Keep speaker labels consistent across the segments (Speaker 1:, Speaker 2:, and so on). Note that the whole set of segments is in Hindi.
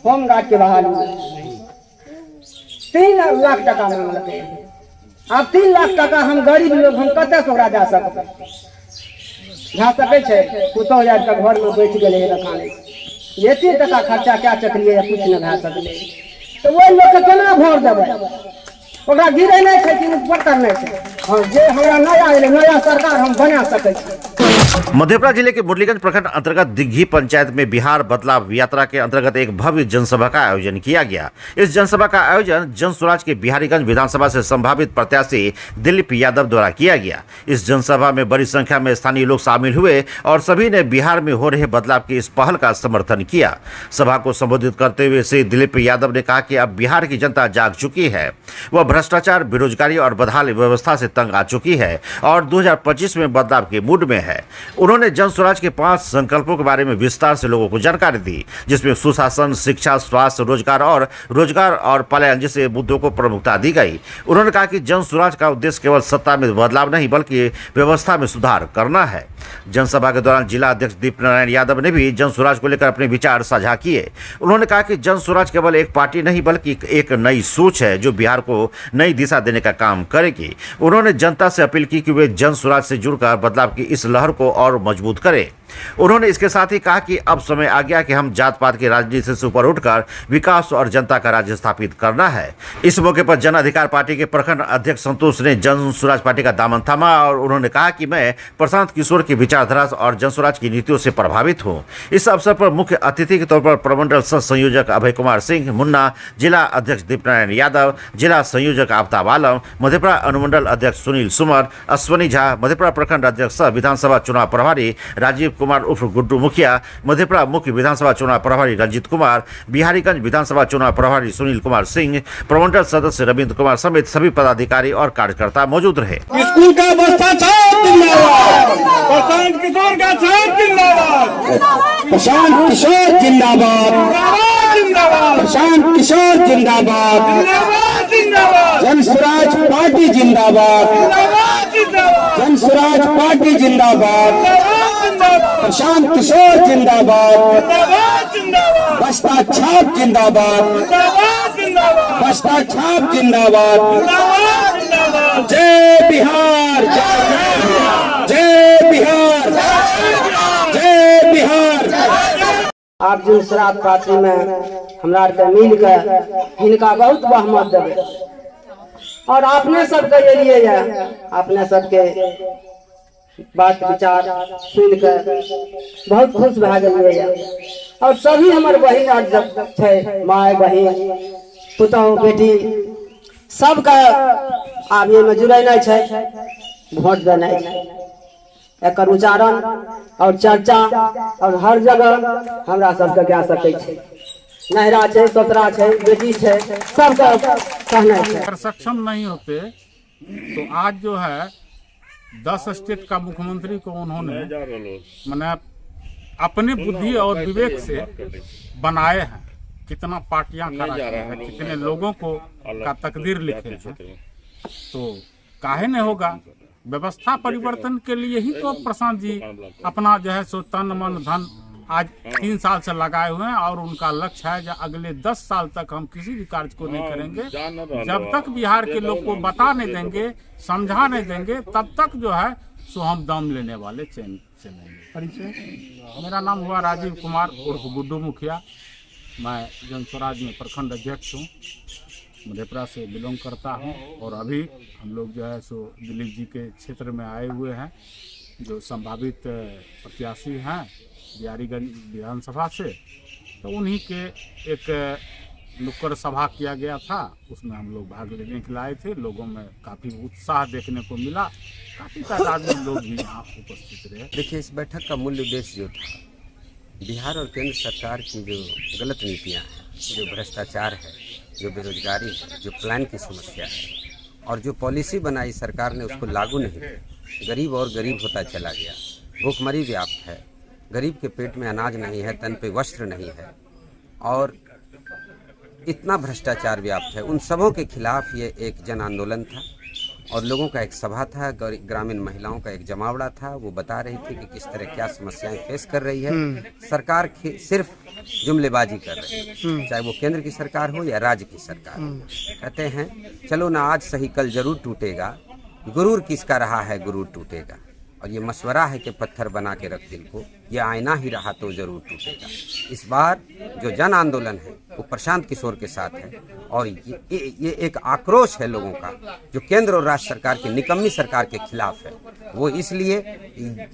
Speaker 1: होम गार्ड के बहाली 3 लाख टका मांगलकै। अब 3 लाख टका हम गरीब लोग हम कतऽ से ओकरा दे सकबै? भए सकै छै पुतौह जाए कऽ घर में बैठ गेलै दोकान, एते टका खर्चा कए चकलियै कुछ नहीं भए सकलै। तो वो लोग के केना भोट देबै? ओकरा गिरे नहीं छै कि ऊपर करने छै। हाँ, जे हमरा नया एलै नया सरकार हम बना सकै छी।
Speaker 2: मधेपुरा जिले के मुरलीगंज प्रखंड अंतर्गत दिग्घी पंचायत में बिहार बदलाव यात्रा के अंतर्गत एक भव्य जनसभा का आयोजन किया गया। इस जनसभा का आयोजन जन स्वराज के बिहारीगंज विधानसभा से संभावित प्रत्याशी दिलीप यादव द्वारा किया गया। इस जनसभा में बड़ी संख्या में स्थानीय लोग शामिल हुए और सभी ने बिहार में हो रहे बदलाव की इस पहल का समर्थन किया। सभा को संबोधित करते हुए श्री दिलीप यादव ने कहा कि अब बिहार की जनता जाग चुकी है, वह भ्रष्टाचार, बेरोजगारी और बदहाल व्यवस्था से तंग आ चुकी है और 2025 में बदलाव के मूड में है। उन्होंने जन स्वराज के 5 संकल्पों के बारे में विस्तार से लोगों को जानकारी दी, जिसमें सुशासन, शिक्षा, स्वास्थ्य, रोजगार और पलायन जैसे मुद्दों को प्रमुखता दी गई। उन्होंने कहा कि जन स्वराज का उद्देश्य केवल सत्ता में बदलाव नहीं बल्कि व्यवस्था में सुधार करना है। जनसभा के दौरान जिला अध्यक्ष दीप नारायण यादव ने भी जन स्वराज को लेकर अपने विचार साझा किए। उन्होंने कहा कि जन स्वराज केवल एक पार्टी नहीं बल्कि एक नई सोच है जो बिहार को नई दिशा देने का काम करेगी। उन्होंने जनता से अपील की कि वे जन स्वराज से जुड़कर बदलाव की इस लहर को और मजबूत करें। उन्होंने इसके साथ ही कहा कि अब समय आ गया कि हम जात पात की राजनीति से ऊपर उठकर विकास और जनता का राज्य स्थापित करना है। इस मौके पर जन अधिकार पार्टी के प्रखंड अध्यक्ष संतोष ने जन स्वराज पार्टी का दामन थामा और उन्होंने कहा कि मैं प्रशांत किशोर की विचारधारा और जन स्वराज की नीतियों से प्रभावित हूँ। इस अवसर पर मुख्य अतिथि के तौर पर प्रमंडल सह संयोजक अभय कुमार सिंह मुन्ना, जिला अध्यक्ष दीप नारायण यादव, जिला संयोजक आफ्ताब आलम, मधेपुरा अनुमंडल अध्यक्ष सुनील सुमर, अश्वनी झा, मधेपुरा प्रखंड अध्यक्ष सह विधानसभा चुनाव प्रभारी राजीव कुमार उर्फ गुड्डू मुखिया, मधेपुरा मुख्य विधानसभा चुनाव प्रभारी रंजीत कुमार, बिहारीगंज विधानसभा चुनाव प्रभारी सुनील कुमार सिंह, प्रमंडल सदस्य रविंद्र कुमार समेत सभी पदाधिकारी और कार्यकर्ता मौजूद रहे।
Speaker 3: स्कूल का भ्रष्टाचार जिंदाबाद, प्रशांत किशोर का छाप जिंदाबाद, प्रशांत किशोर जिंदाबाद, प्रशांत किशोर जिंदाबाद, जन स्वराज पार्टी जिंदाबाद, जन स्वराज पार्टी जिंदाबाद, प्रशांत किशोर जिंदाबाद, बसपा छाप जिंदाबाद, बसपा छाप जिंदाबाद। जय बिहार, जय बिहार, जय बिहार।
Speaker 1: आप जन स्वराज पार्टी में हमरा के मिल के हिनका बहुत बहुमत देवे और अपने सबके ये लिए अपने सबके बात विचार सुन के बहुत खुश भए गेलिए और सभी हमर बहिन आर जब छै, माय बहिन पुतौह बेटी सबके आगे में जुड़ेनाइ छै, वोट देनाइ छै। एकर उच्चारण और चर्चा और हर जगह हमरा सबके कए सकै छै। नहरा छै, ससुरा छै, बेटी छै, सबके कहना छै।
Speaker 4: अगर सक्षम नहीं होते तो आज जो है 10 स्टेट का मुख्यमंत्री को उन्होंने मैंने अपने बुद्धि और विवेक से बनाए हैं। कितना पार्टियां करा हैं, कितने लोगों को का तकदीर लिखे हैं, तो काहे नहीं होगा। व्यवस्था परिवर्तन के लिए ही तो प्रशांत जी अपना जो है सो तन मन धन आज 3 साल से लगाए हुए हैं और उनका लक्ष्य है कि अगले 10 साल तक हम किसी भी कार्य को नहीं करेंगे जब तक बिहार के लोग को बता नहीं देंगे, समझा नहीं देंगे, तब तक जो है सो हम दम लेने वाले चैन से नहीं। मेरा नाम हुआ राजीव कुमार उर्फ गुड्डू मुखिया। मैं जन स्वराज में प्रखंड अध्यक्ष हूँ, मधेपुरा से बिलोंग करता हूँ और अभी हम लोग जो है सो दिलीप जी के क्षेत्र में आए हुए हैं जो संभावित प्रत्याशी हैं बिहारीगंज विधानसभा से। तो उन्हीं के एक नुक्कड़ सभा किया गया था, उसमें हम लोग भाग लेने के लिए आए थे। लोगों में काफ़ी उत्साह देखने को मिला, काफ़ी तादाद में लोग भी यहाँ उपस्थित रहे।
Speaker 5: देखिए, इस बैठक का मूल उद्देश्य जो था, बिहार और केंद्र सरकार की जो गलत नीतियाँ हैं, जो भ्रष्टाचार है, जो बेरोजगारी है, जो प्लान की समस्या है और जो पॉलिसी बनाई सरकार ने उसको लागू नहीं किया, गरीब और गरीब होता चला गया, भूखमरी व्याप्त है, गरीब के पेट में अनाज नहीं है, तन पे वस्त्र नहीं है और इतना भ्रष्टाचार व्याप्त है। उन सबों के खिलाफ ये एक जन आंदोलन था और लोगों का एक सभा था, ग्रामीण महिलाओं का एक जमावड़ा था। वो बता रही थी कि किस तरह क्या समस्याएं फेस कर रही है। सरकार सिर्फ जुमलेबाजी कर रहे हैं, चाहे वो केंद्र की सरकार हो या राज्य की सरकार हो। कहते हैं चलो ना आज सही कल जरूर टूटेगा, गुरूर किसका रहा है गुरूर टूटेगा। और ये मशवरा है कि पत्थर बना के रख दिल को, ये आईना ही रहा तो जरूर टूटेगा। इस बार जो जन आंदोलन है वो प्रशांत किशोर के साथ है और ये एक आक्रोश है लोगों का जो केंद्र और राज्य सरकार की निकम्मी सरकार के खिलाफ है। वो इसलिए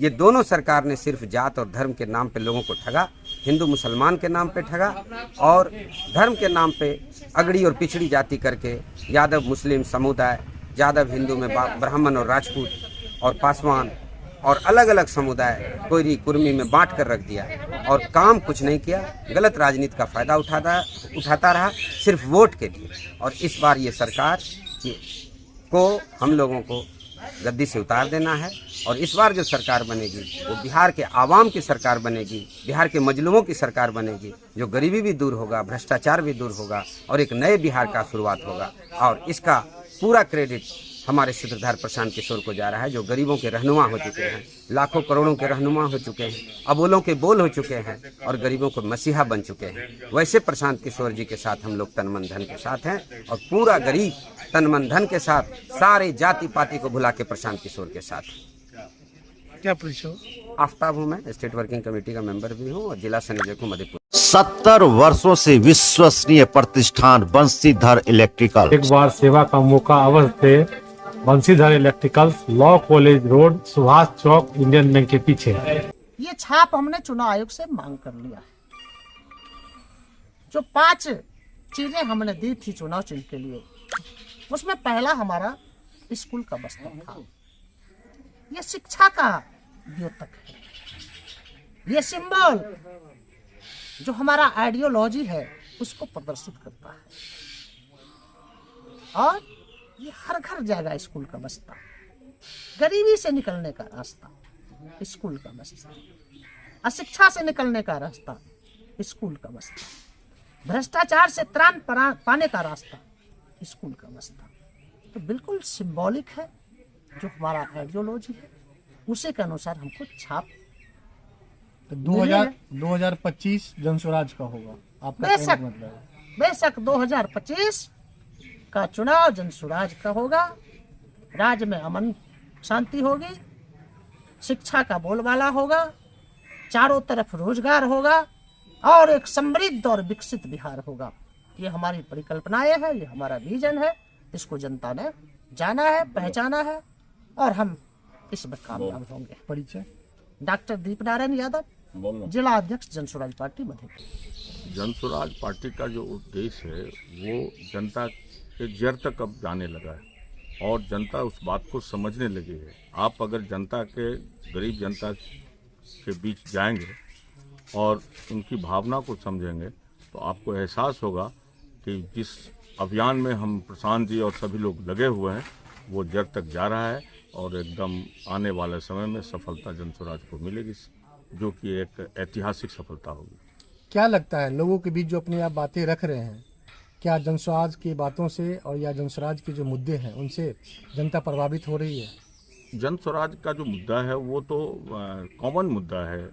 Speaker 5: ये दोनों सरकार ने सिर्फ जात और धर्म के नाम पे लोगों को ठगा, हिंदू मुसलमान के नाम पे ठगा और धर्म के नाम पे अगड़ी और पिछड़ी जाति करके यादव मुस्लिम समुदाय, यादव हिंदू में ब्राह्मण और राजपूत और पासवान और अलग अलग समुदाय कोयरी कुर्मी में बांट कर रख दिया और काम कुछ नहीं किया। गलत राजनीति का फायदा उठाता रहा सिर्फ वोट के लिए। और इस बार ये सरकार को हम लोगों को गद्दी से उतार देना है और इस बार जो सरकार बनेगी वो बिहार के आवाम की सरकार बनेगी, बिहार के मजलूमों की सरकार बनेगी, जो गरीबी भी दूर होगा, भ्रष्टाचार भी दूर होगा और एक नए बिहार का शुरुआत होगा। और इसका पूरा क्रेडिट हमारे सूत्रधार प्रशांत किशोर को जा रहा है, जो गरीबों के रहनुमा हो चुके हैं, लाखों करोड़ों के रहनुमा हो चुके हैं, अबोलों के बोल हो चुके हैं और गरीबों को मसीहा बन चुके हैं। वैसे प्रशांत किशोर जी के साथ हम लोग तन मन धन के साथ हैं और पूरा गरीब तन मन धन के साथ, सारे जाति पाति को भुला के प्रशांत किशोर के साथ हैं।
Speaker 6: क्या परिचय?
Speaker 5: आफ्ताब हूँ मैं, स्टेट वर्किंग कमेटी का मेंबर भी हूँ और जिला संयोजक हूँ मधेपुरा।
Speaker 2: 70 वर्षों से विश्वसनीय प्रतिष्ठान बंसीधर इलेक्ट्रिकल।
Speaker 6: एक बार सेवा का मौका अवश्य थे। Bansidhar Electricals, Law College Road, Subhash Chowk, Indian Bank के पीछे।
Speaker 7: ये छाप हमने चुनाव आयोग से मांग कर लिया है। जो 5 चीजें हमने दी थी चुनाव चिन्ह के लिए, उसमें पहला हमारा स्कूल का बस्ता था। ये शिक्षा का द्योतक है, ये सिंबल जो हमारा आइडियोलॉजी है उसको प्रदर्शित करता है। और ये हर घर जाएगा स्कूल का बस्ता, गरीबी से निकलने का रास्ता स्कूल का बस्ता, अशिक्षा से निकलने का रास्ता स्कूल का बस्ता, भ्रष्टाचार से त्राण पाने का रास्ता स्कूल का बस्ता। तो बिल्कुल सिंबॉलिक है, जो हमारा आइडियोलॉजी है उसी के अनुसार हमको छाप।
Speaker 6: तो 2025 जनस्वराज का होगा आपका
Speaker 7: बेशक,
Speaker 6: मतलब है?
Speaker 7: बेशक 2025 का चुनाव जनसुराज का होगा। राज्य में अमन शांति होगी, शिक्षा का बोलबाला होगा, चारों तरफ रोजगार होगा और एक समृद्ध और विकसित बिहार होगा। ये हमारी परिकल्पनाएं हैं, ये हमारा विजन है। इसको जनता ने जाना है, पहचाना है और हम इसमें कामयाब होंगे।
Speaker 6: परिचय?
Speaker 7: डॉक्टर दीप नारायण यादव, जिला अध्यक्ष जनसुराज पार्टी मधेपुरा।
Speaker 8: जनसुराज पार्टी का जो उद्देश्य है वो जनता के जड़ तक अब जाने लगा है और जनता उस बात को समझने लगी है। आप अगर जनता के, गरीब जनता के बीच जाएंगे और उनकी भावना को समझेंगे तो आपको एहसास होगा कि जिस अभियान में हम प्रशांत जी और सभी लोग लगे हुए हैं वो जड़ तक जा रहा है और एकदम आने वाले समय में सफलता जनसुराज को मिलेगी, जो कि एक ऐतिहासिक सफलता होगी।
Speaker 6: क्या लगता है लोगों के बीच जो अपनी आप बातें रख रहे हैं, क्या जनस्वराज की बातों से और या जनस्वराज के जो मुद्दे हैं उनसे जनता प्रभावित हो रही है?
Speaker 8: जनस्वराज का जो मुद्दा है वो तो कॉमन मुद्दा है।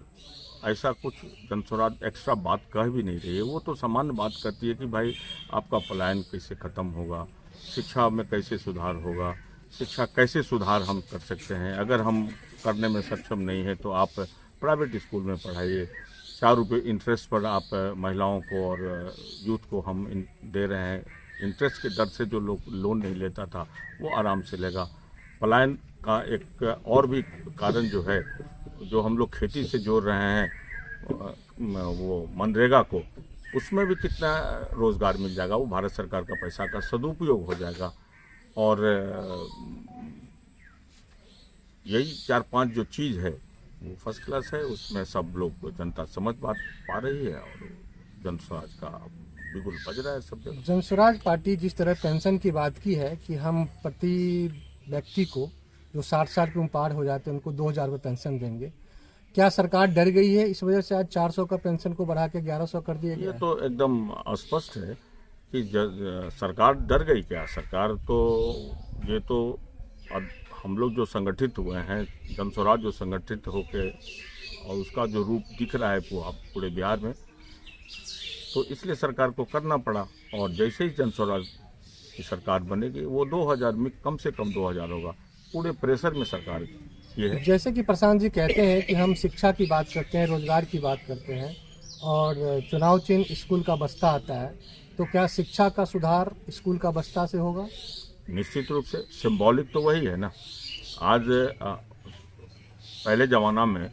Speaker 8: ऐसा कुछ जनस्वराज एक्स्ट्रा बात कह भी नहीं रही है। वो तो सामान्य बात करती है कि भाई आपका पलायन कैसे ख़त्म होगा, शिक्षा में कैसे सुधार होगा, शिक्षा कैसे सुधार हम कर सकते हैं। अगर हम करने में सक्षम नहीं है तो आप प्राइवेट स्कूल में पढ़ाइए। 4 रुपये इंटरेस्ट पर आप महिलाओं को और यूथ को हम दे रहे हैं। इंटरेस्ट के दर से जो लोग लोन नहीं लेता था वो आराम से लेगा। पलायन का एक और भी कारण जो है, जो हम लोग खेती से जोड़ रहे हैं वो मनरेगा को, उसमें भी कितना रोज़गार मिल जाएगा। वो भारत सरकार का पैसा का सदुपयोग हो जाएगा। और यही 4-5 जो चीज़ है वो फर्स्ट क्लास है। उसमें सब लोग, जनता समझ पा रही है और जनस्वराज का बिल्कुल बज रहा है सब जगह।
Speaker 6: जनस्वराज पार्टी जिस तरह पेंशन की बात की है कि हम प्रति व्यक्ति को जो 60 साल की उम्र पार हो जाते हैं उनको 2000 रुपये पेंशन देंगे, क्या सरकार डर गई है इस वजह से आज 400 का पेंशन को बढ़ा के 1100 कर दिया गया?
Speaker 8: ये तो एकदम स्पष्ट है कि सरकार डर गई। क्या सरकार तो, ये तो अब हम लोग जो संगठित हुए हैं, जनस्वराज जो संगठित होके और उसका जो रूप दिख रहा है पूरे बिहार में, तो इसलिए सरकार को करना पड़ा। और जैसे ही जन स्वराज की सरकार बनेगी वो 2000 में कम से कम 2000 होगा। पूरे प्रेशर में सरकार ये है।
Speaker 6: जैसे कि प्रशांत जी कहते हैं कि हम शिक्षा की बात करते हैं, रोजगार की बात करते हैं और चुनाव चिन्ह स्कूल का बस्ता आता है, तो क्या शिक्षा का सुधार स्कूल का बस्ता से होगा?
Speaker 8: निश्चित रूप से सिंबॉलिक तो वही है ना। आज पहले ज़माना में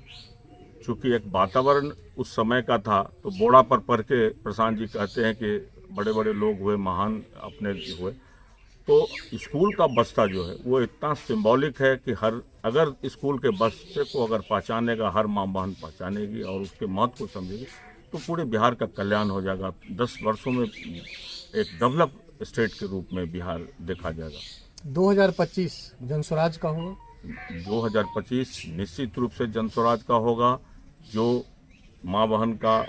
Speaker 8: चूँकि एक वातावरण उस समय का था, तो बोड़ा पर पढ़ के प्रशांत जी कहते हैं कि बड़े बड़े लोग हुए, महान अपने हुए। तो स्कूल का बस्ता जो है वो इतना सिंबॉलिक है कि अगर स्कूल के बस्ते को अगर पहचानेगा, हर माँ बहन पहचानेगी और उसके महत्व को समझेगी, तो पूरे बिहार का कल्याण हो जाएगा। 10 वर्षों में एक डेवलप स्टेट के रूप में बिहार देखा जाएगा।
Speaker 6: 2025 जनस्वराज का होगा?
Speaker 8: 2025 निश्चित रूप से जनस्वराज का होगा। जो माँ बहन का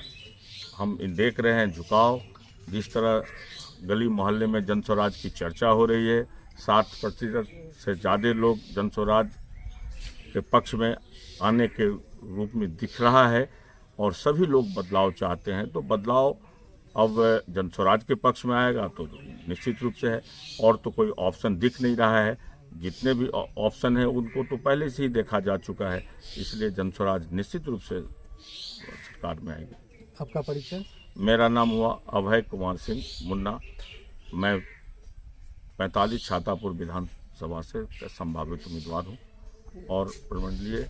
Speaker 8: हम देख रहे हैं झुकाव, जिस तरह गली मोहल्ले में जनस्वराज की चर्चा हो रही है, 60% से ज़्यादा लोग जनस्वराज के पक्ष में आने के रूप में दिख रहा है और सभी लोग बदलाव चाहते हैं। तो बदलाव अब जनस्वराज के पक्ष में आएगा तो निश्चित रूप से है, और तो कोई ऑप्शन दिख नहीं रहा है। जितने भी ऑप्शन हैं उनको तो पहले से ही देखा जा चुका है, इसलिए जनस्वराज निश्चित रूप से सरकार में आएगी।
Speaker 6: आपका परिचय?
Speaker 8: मेरा नाम हुआ अभय कुमार सिंह मुन्ना। मैं 45 छातापुर विधानसभा से संभावित उम्मीदवार हूँ और प्रमंडलीय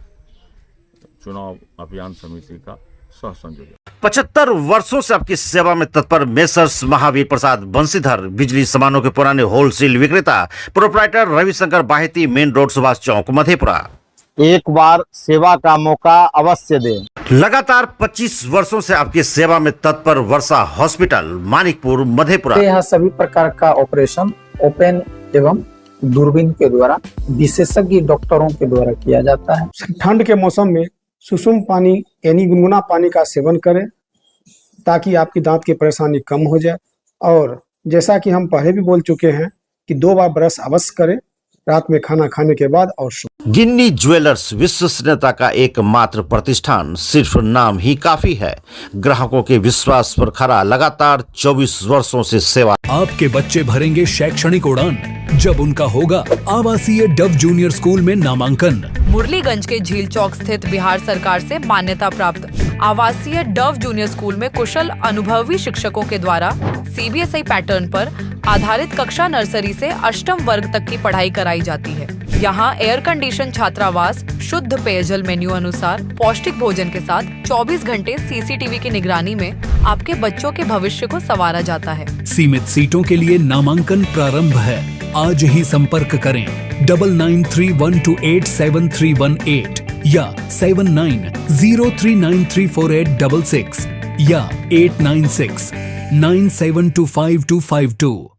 Speaker 8: चुनाव अभियान समिति का सह संयोजक।
Speaker 2: 75 वर्षों से आपकी सेवा में तत्पर मेसर्स महावीर प्रसाद बंशीधर बिजली सामानों के पुराने होलसेल विक्रेता, proprietor Ravishankar Baheti, Main Road, Subhash Chowk, Madhepura.
Speaker 9: एक बार सेवा का मौका अवश्य दें।
Speaker 2: लगातार 25 वर्षों से आपकी सेवा में तत्पर वर्षा हॉस्पिटल, मानिकपुर, मधेपुरा।
Speaker 10: यहाँ सभी प्रकार का ऑपरेशन ओपन एवं दूरबीन के द्वारा विशेषज्ञ डॉक्टरों के द्वारा किया जाता है।
Speaker 3: ठंड के मौसम में सुसुम पानी यानी गुनगुना पानी का सेवन करें ताकि आपकी दांत की परेशानी कम हो जाए। और जैसा कि हम पहले भी बोल चुके हैं कि 2 बार ब्रश अवश्य करें, रात में खाना खाने के बाद और
Speaker 2: गिन्नी ज्वेलर्स विश्वसनीयता का एकमात्र प्रतिष्ठान, सिर्फ नाम ही काफी है। ग्राहकों के विश्वास पर खरा, लगातार 24 वर्षों से सेवा।
Speaker 11: आपके बच्चे भरेंगे शैक्षणिक उड़ान जब उनका होगा आवासीय डव जूनियर स्कूल में नामांकन।
Speaker 12: मुरलीगंज के झील चौक स्थित बिहार सरकार से मान्यता प्राप्त आवासीय डव जूनियर स्कूल में कुशल अनुभवी शिक्षकों के द्वारा CBSI पैटर्न पर आधारित कक्षा नर्सरी से 8वीं वर्ग तक की पढ़ाई कराई जाती है। यहाँ एयर कंडीशन छात्रावास, शुद्ध पेयजल मेन्यू अनुसार पौष्टिक भोजन के साथ 24 घंटे CCTV की निगरानी में आपके बच्चों के भविष्य को संवारा जाता है।
Speaker 11: सीमित सीटों के लिए नामांकन प्रारंभ है। आज ही संपर्क करें 9931287318 या 7903934866 या 8969725252।